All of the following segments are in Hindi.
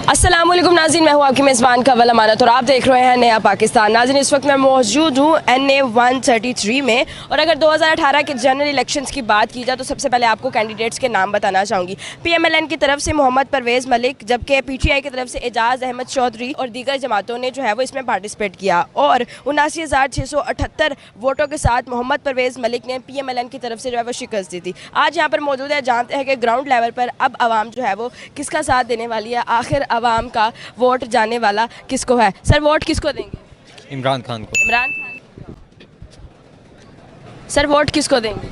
अस्सलामुअलैकुम नाज़रीन, मैं हूँ आपकी मेज़बान कवल अमानत और आप देख रहे हैं नया पाकिस्तान। नाज़रीन, इस वक्त मैं मौजूद हूँ NA 133 में और अगर 2018 के जनरल इलेक्शंस की बात की जाए तो सबसे पहले आपको कैंडिडेट्स के नाम बताना चाहूँगी। PMLN की तरफ से मोहम्मद परवेज़ मलिक, जबकि PTI की तरफ से एजाज़ अहमद चौधरी और दीगर जमातों ने जो है वो इसमें पार्टिसिपेट किया और 79,678 वोटों के साथ मोहम्मद परवेज़ मलिक ने PMLN की तरफ से जो है वो शिकस्त दी थी। आज यहाँ पर मौजूद है, जानते हैं कि ग्राउंड लेवल पर अब आवाम जो है वो किसका साथ देने वाली है, आखिर आवाम का वोट जाने वाला किसको है। सर, वोट किसको देंगे? इमरान खान को। इमरान खान। सर, वोट किसको देंगे?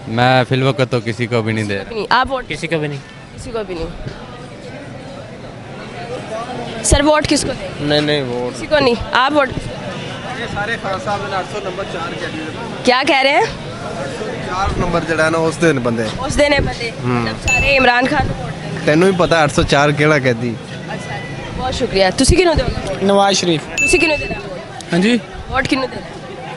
मैं फिलवक्त तो किसी को भी नहीं दे नहीं। आप वोट? किसी को भी नहीं। किसी को भी नहीं। सर, वोट किसको देंगे? नहीं वोट किसी को नहीं। आप वोट? ये सारे खान साहब ने 800 नंबर 4 कह दिए। क्या कह रहे हैं? 4 नंबर जड़ा ना उस दिन बंदे उस देने बदे मतलब सारे इमरान खान को वोट देंगे। तेनों भी पता 804 केड़ा कहती। अच्छा, बहुत शुक्रिया। तुसी किन्नू दोगे? नवाज शरीफ। तुसी किन्नू देना वोट? हाँ जी, वोट किन्नू देना?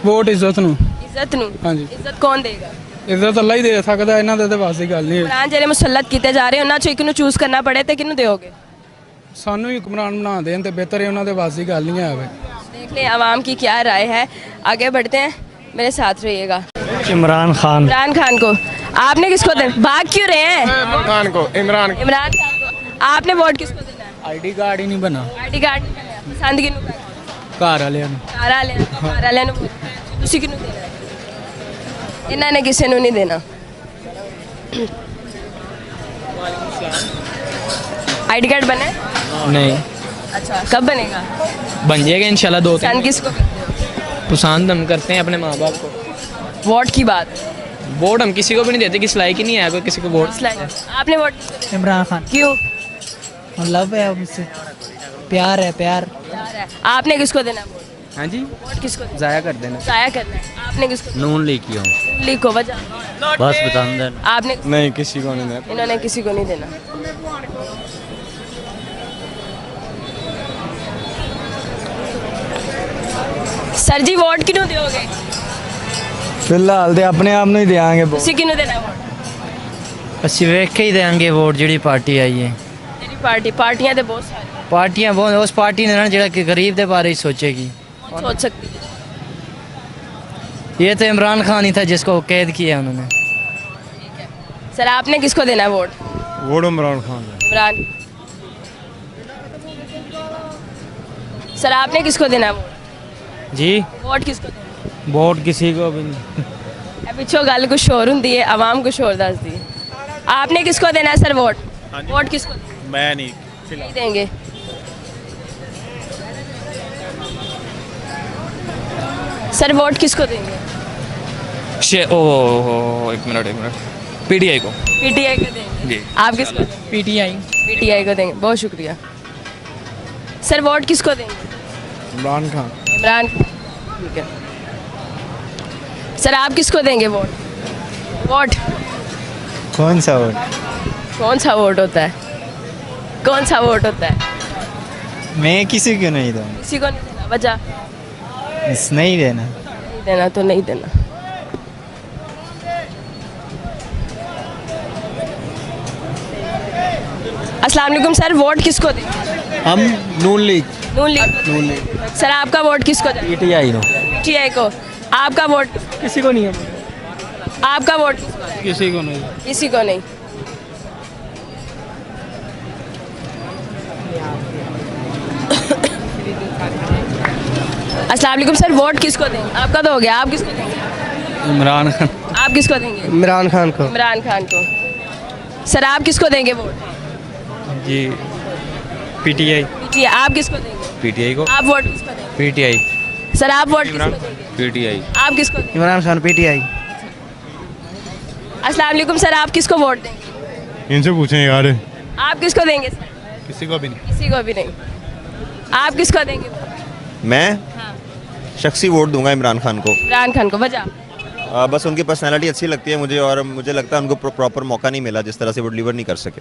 वोट इज्जत ਨੂੰ। इज्जत नू? हाँ जी। इज्जत कौन देगा? इज्जत अल्लाह ही दे सकता, ਇਹਨਾਂ ਦੇ ਤੇ ਵਾਸ ਦੀ ਗੱਲ ਨਹੀਂ ਹੈ। इमरान ਜਿਹੜੇ मुसल्लत ਕੀਤੇ ਜਾ ਰਹੇ ਉਹਨਾਂ ਚੋਂ ਇੱਕ ਨੂੰ ਚੂਜ਼ ਕਰਨਾ ਪੜੇ ਤੇ ਕਿਹਨੂੰ ਦਿਓਗੇ? ਸਾਨੂੰ ਹੀ ਹੁਕਮਰਾਨ ਬਣਾ ਦੇਣ ਤੇ ਬਿਹਤਰ ਹੈ, ਉਹਨਾਂ ਦੇ ਵਾਸ ਦੀ ਗੱਲ ਨਹੀਂ ਹੈ। देख लें आवाम की क्या राय है। आगे बढ़ते हैं, मेरे साथ रहिएगा। इमरान खान। इमरान खान को। आपने किसको देना? भाग क्यों रहे हैं? इमरान खान को। इमरान खान को। आपने वोट किसको देना है? ਆਈਡੀ ਕਾਰਡ ਹੀ ਨਹੀਂ ਬਣਾ आईडी कार्ड नहीं बनया। पसंद किन्नू करना? ਘਰ ਵਾਲਿਆਂ ਨੂੰ। घर वाले तुसी किन्नू देना है? इन्हों ने किसी को नहीं देना। आईडी कार्ड बना है? नहीं, अच्छा, कब बनेगा? बन जाएगा इंशाल्लाह। 2 पसंद किसको करते हो? पसंद हम करते हैं अपने माँ बाप को। वोट की बात। वोट हम किसी को भी नहीं देते, किस लायक ही नहीं है कोई किसी को वोट। आपने वोट किसको दिया? इमरान खान। क्यों? लव है मुझसे, प्यार है प्यार। आपने किसको देना वोट? हाँ जी, वोट किसको देना? ज़ाया कर देना। जाया करना है। आपने किसको? नून लीग की हूँ। लीग को वजह? बस पसंद है। आपने? नहीं किसी को नहीं देना। इन्होंने किसी को नहीं देना। सर जी, वोट किन्नू दोगे? फिलहाल तो अपने आप नहीं देंगे। तुसी किन्नू देना वोट? ਅਸੀਂ ਵੇਖ ਕੇ ਹੀ ਦੇਾਂਗੇ ਵੋਟ ਜਿਹੜੀ ਪਾਰਟੀ ਆਈ ਹੈ। तेरी पार्टी? पार्टियां तो बहुत सारी ਪਾਰਟੀਆਂ ਬਹੁਤ ਉਸ ਪਾਰਟੀ ਨੇ ਨਾ ਜਿਹੜਾ ਕਿ ਗਰੀਬ ਦੇ ਬਾਰੇ ਹੀ सोचेगी। सोच सकती है। ये तो इमरान खान ही था जिसको कैद किया उन्होंने। सर, आपने किसको देना है vote? Vote Imran Khan. Imran. Sir, आपने किसको देना है वोट? जी, वोट किसको देना? वोट किसी को भी नहीं। पिछो गल कुछ होर होंदी है, आवाम कुछ होर दसदी है। आपने किसको देना है सर वोट? वोट किसको देना? मैं नहीं देंगे। सर, वोट किसको देंगे? एक मिनट PTI को। PTI को देंगे जी। आप किसको? पीटीआई। PTI को देंगे। बहुत शुक्रिया। सर, वोट किसको देंगे? इमरान खान। इमरान खान। ठीक है। सर, आप किसको देंगे वोट? वोट कौन सा वोट? कौन सा वोट होता है? कौन सा वोट होता है? मैं किसी को नहीं दूँ। किसी को नहीं देना। वजह? नहीं देना। नहीं देना तो नहीं देना। अस्सलाम वालेकुम सर, वोट किसको देंगे? हम नून लीग। नून लीग। सर, आपका वोट किसको देंगे? PTI no. PTI को। आपका वोट? किसी को नहीं है। आपका वोट किसको है? किसी को नहीं। किसी को नहीं। अस्सलाम वालेकुम सर, वोट किसको देंगे? आपका तो हो गया। आप किसको देंगे? इमरान खान। आप किसको देंगे? इमरान खान को। इमरान खान को। सर, आप किसको देंगे वोट? जी PTI। PTI। आप किसको देंगे? PTI को। आप वोट किसको देंगे? PTI। सर, आप वोट किसको देंगे? PTI। आप किसको देंगे? इमरान खान पीटीआई। अस्सलाम वालेकुम सर, आप किसको वोट देंगे? इनसे पूछें यार। आप किसको देंगे सर? किसी को भी नहीं। किसी को भी नहीं। आप किसको देंगे? मैं हाँ। शख्सी वोट दूंगा इमरान खान को। इमरान खान को। वजह? बस उनकी पर्सनालिटी अच्छी लगती है मुझे और मुझे लगता है उनको प्रॉपर मौका नहीं मिला, जिस तरह से वो डिलीवर नहीं कर सके।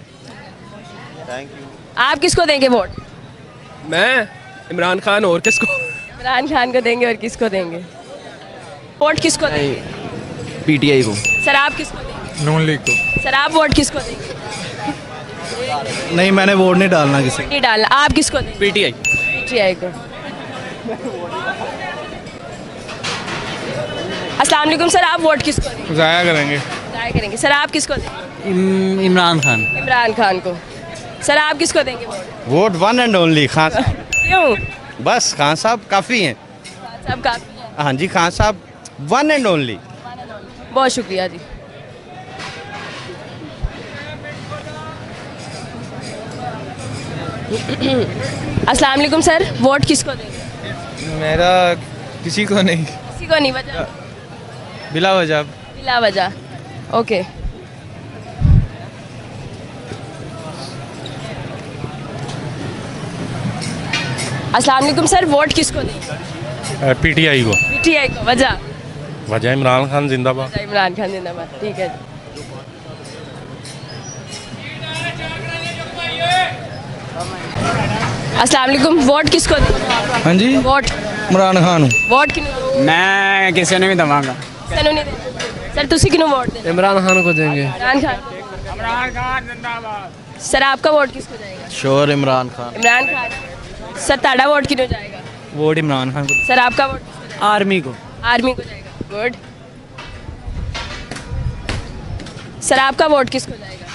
Thank you. आप किसको देंगे वोट? मैं इमरान खान। और किसको? इमरान खान को देंगे। और किसको देंगे? वोट किसको देंगे? PTI को। सर, आप किसको देंगे? नून लीग को। सर, आप वोट किसको देंगे? नहीं, मैंने वोट नहीं डालना किसी नहीं डालना। आप किसको देंगे? पीटीआई। पीटीआई को। अस्सलाम वालेकुम सर, आप वोट किसको देंगे? जाया करेंगे। जाया करेंगे। सर आप किसको देंगे? इमरान खान। इमरान खान को। सर आप किसको देंगे vote? Vote one and only Khan साहब। क्यों? बस खान साहब काफ़ी हैं। सब काफी है। हाँ जी, खान साहब वन एंड ओनली। बहुत शुक्रिया जी। अस्सलाम वालेकुम सर, वोट किसको देंगे? मेरा किसी को नहीं, किसी को नहीं, वजह? बिला वजह। बिला वजह। ओके। अस्सलाम वालेकुम सर, वोट किसको देंगे? पीटीआई को। पीटीआई को। वजह? वजह इमरान खान जिंदाबाद। इमरान खान जिंदाबाद। ठीक है जी। अस्सलाम वालेकुम, वोट किसको देंगे? हाँ जी, वोट इमरान खान। वोट किन्नू? मैं किसी ने भी दवांगा। सनू नहीं देंगे। सर तुसी किन्नू वोट देंगे? इमरान खान को देंगे। इमरान खान। सर आपका वोट किसको जाएगा? श्योर इमरान खान। इमरान खान। सर ताड़ा वोट किन्नू जाएगा? वोट इमरान खान को। सर आपका वोट किसको जाएगा? आर्मी को। आर्मी को जाएगा। गुड। सर आपका वोट किसको जाएगा?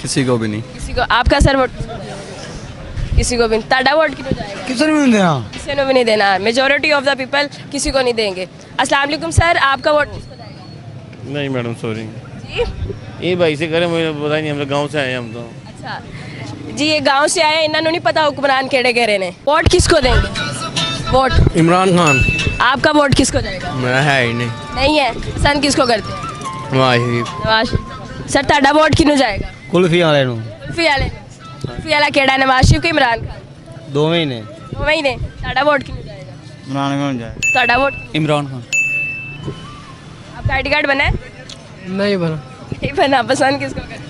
किसी को भी नहीं। किसी को। आपका सर वोट किसको जाएगा? किसी को भी नहीं। ताड़ा वोट किन्नू जाएगा? किसी को नहीं देना। किसी को भी नहीं देना। मेजोरिटी ऑफ द पीपल किसी को नहीं देंगे। अस्सलाम वालेकुम सर, आपका वोट किसको जाएगा? नहीं मैडम सॉरी, जी ये भाई से करें, मुझे पता नहीं, हम लोग गाँव से आए हैं हम तो। अच्छा जी, ये गांव से आए, इन्होंने नहीं पता हुक्मरान केड़े केड़े ने। वोट किसको देंगे? वोट इमरान खान। आपका वोट किसको जाएगा? मैं है ही नहीं। नहीं है। पसंद किसको करते हैं? नवाज शरीफ। सर ताड़ा वोट किन्नू जाएगा? कुल्फी वाले नु। कुल्फी वाले ने। कुल्फी वाला केड़ा, नवाज शरीफ के इमरान खान? दो महीने। दो वही ने। ताड़ा वोट किन्नू जाएगा? इमरान खान जाए। ताड़ा वोट? इमरान खान। आपका आईडी कार्ड बना है? नहीं बना। नहीं बना। पसंद किसको करते हैं?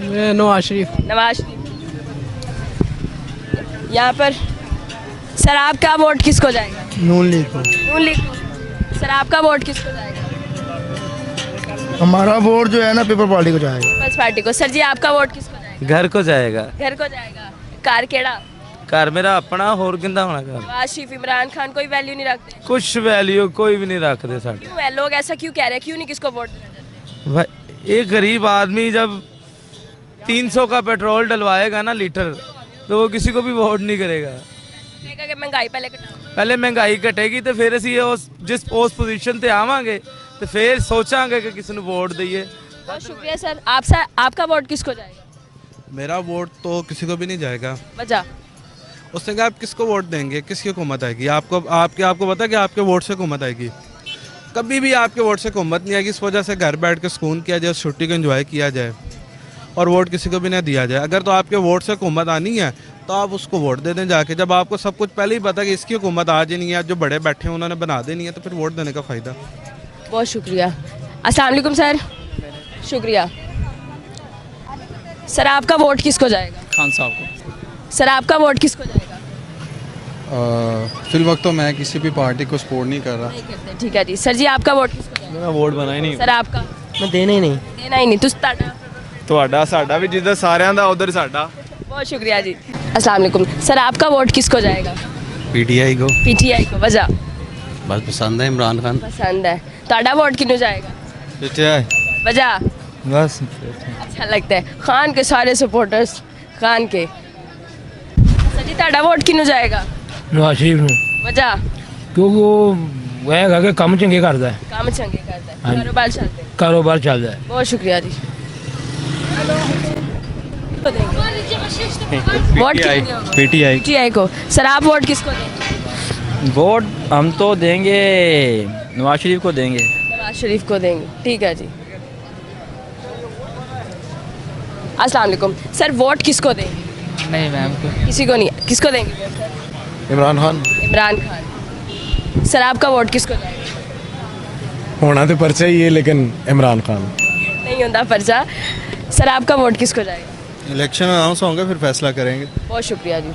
मैं नवाज शरीफ। नवाज शरीफ। यहाँ पर सर आपका वोट किसको जाएगा? नून लीग को। नून लीग को। सर आपका वोट किसको जाएगा? हमारा वोट जो है ना पीपल पार्टी को जाएगा। पीपल्स पार्टी को। सर जी आपका वोट किसको जाएगा? घर को जाएगा। घर को जाएगा। कार केड़ा? घर मेरा अपना होर किंदा होना घर। नवाज शरीफ, इमरान खान कोई वैल्यू नहीं रखते? कुछ वैल्यू कोई भी नहीं रखते साढ़े। क्यों है? लोग ऐसा क्यों कह रहे हैं? क्यों नहीं किसको वोट देना? भाई एक गरीब आदमी जब 300 का पेट्रोल डलवाएगा ना लीटर, तो वो किसी को भी वोट नहीं करेगा। कहेगा कि महंगाई पहले घटाओ। पहले महंगाई घटेगी तो फिर ਅਸੀਂ उस पोजीशन ਤੇ ਆਵਾਂਗੇ तो फिर सोचांगे कि किसी ਨੂੰ वोट दईए। बहुत शुक्रिया सर। आपका वोट किसको जाएगा? मेरा वोट तो किसी को भी नहीं जाएगा। वजह? उसने कहा आप किसको वोट देंगे, किसकी हुकूमत आएगी? आपको पता है कि आपके वोट से हुकूमत आएगी? कभी भी आपके वोट से हुकूमत नहीं आएगी। इस वजह से घर बैठ के सुकून किया जाए, छुट्टी को एंजॉय किया जाए और वोट किसी को भी ना दिया जाए। अगर तो आपके वोट से हुकूमत आनी है तो आप उसको वोट दे दें जाके। जब आपको सब कुछ पहले ही पता है कि इसकी हुकूमत आज ही नहीं है, जो बड़े बैठे हैं उन्होंने बना देनी है, तो फिर वोट देने का फ़ायदा। बहुत शुक्रिया। अस्सलाम वालेकुम सर। शुक्रिया। सर आपका वोट किसको जाएगा? खान साहब को। सर आपका वोट किसको जाएगा? फिल वक्त तो मैं किसी भी पार्टी को सपोर्ट नहीं कर रहा। नहीं करते। ठीक है जी। सर जी आपका वोट किसको जाएगा? मेरा वोट बना ही नहीं। सर आपका? मैं देना ही नहीं। देना ही नहीं। तुस ताड़ा? ਤੁਹਾਡਾ ਸਾਡਾ ਵੀ ਜਿੱਦਾਂ ਸਾਰਿਆਂ ਦਾ ਉਧਰ ਸਾਡਾ। बहुत शुक्रिया जी। अस्सलाम वालेकुम सर, आपका वोट किसको जाएगा? पीटीआई को। पीटीआई को। वजह? बस पसंद है इमरान खान। पसंद है। ताड़ा वोट किन्नू जाएगा? पीटीआई। वजह? बस अच्छा लगता है खान के सारे सपोर्टर्स खान के। सर जी ताड़ा वोट किन्नू जाएगा? नवाज शरीफ ਨੂੰ वजह? ਕਿਉਂਕਿ ਉਹ ਹੈਗਾ ਕਿ ਕੰਮ ਚੰਗੇ ਕਰਦਾ ਹੈ, काम चंगे करता है, हाँ जी। कारोबार चलते हैं। ਕਾਰੋਬਾਰ ਚੱਲਦਾ ਹੈ। बहुत शुक्रिया जी। Vote PTI. पीटीआई को। सर आप वोट किसको देंगे? वोट हम तो देंगे नवाज शरीफ को देंगे। नवाज शरीफ को देंगे। ठीक है जी। अस्सलाम वालेकुम सर, वोट किसको देंगे? नहीं मैम किसी को नहीं। किसको देंगे? इमरान खान। इमरान खान। सर आपका वोट किसको जाएगा? होना तो पर्चा ही है लेकिन इमरान खान। नहीं होता पर्चा। सर आपका वोट किसको जाएगा? इलेक्शन अनाउंस होंगे फिर फैसला करेंगे। बहुत शुक्रिया जी।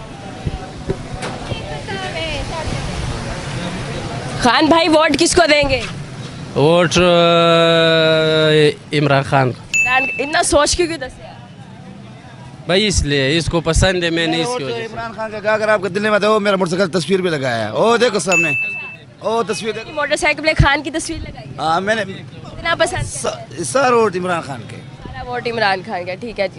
खान भाई वोट किसको देंगे? वोट इमरान खान। इतना सोच क्यों दस? भाई इसलिए इसको पसंद है, मैंने इसकी वजह से। इमरान खान का अगर आपको दिल्ली में तो मेरा मोटरसाइकिल तस्वीर भी लगाया है, ओ देखो सामने, ओ तस्वीर देखो। मोटरसाइकिल पे खान की तस्वीर लगाई है। हाँ मैंने इतना पसंद है? सारा वोट इमरान खान के। सारा वोट इमरान खान का, ठीक है जी।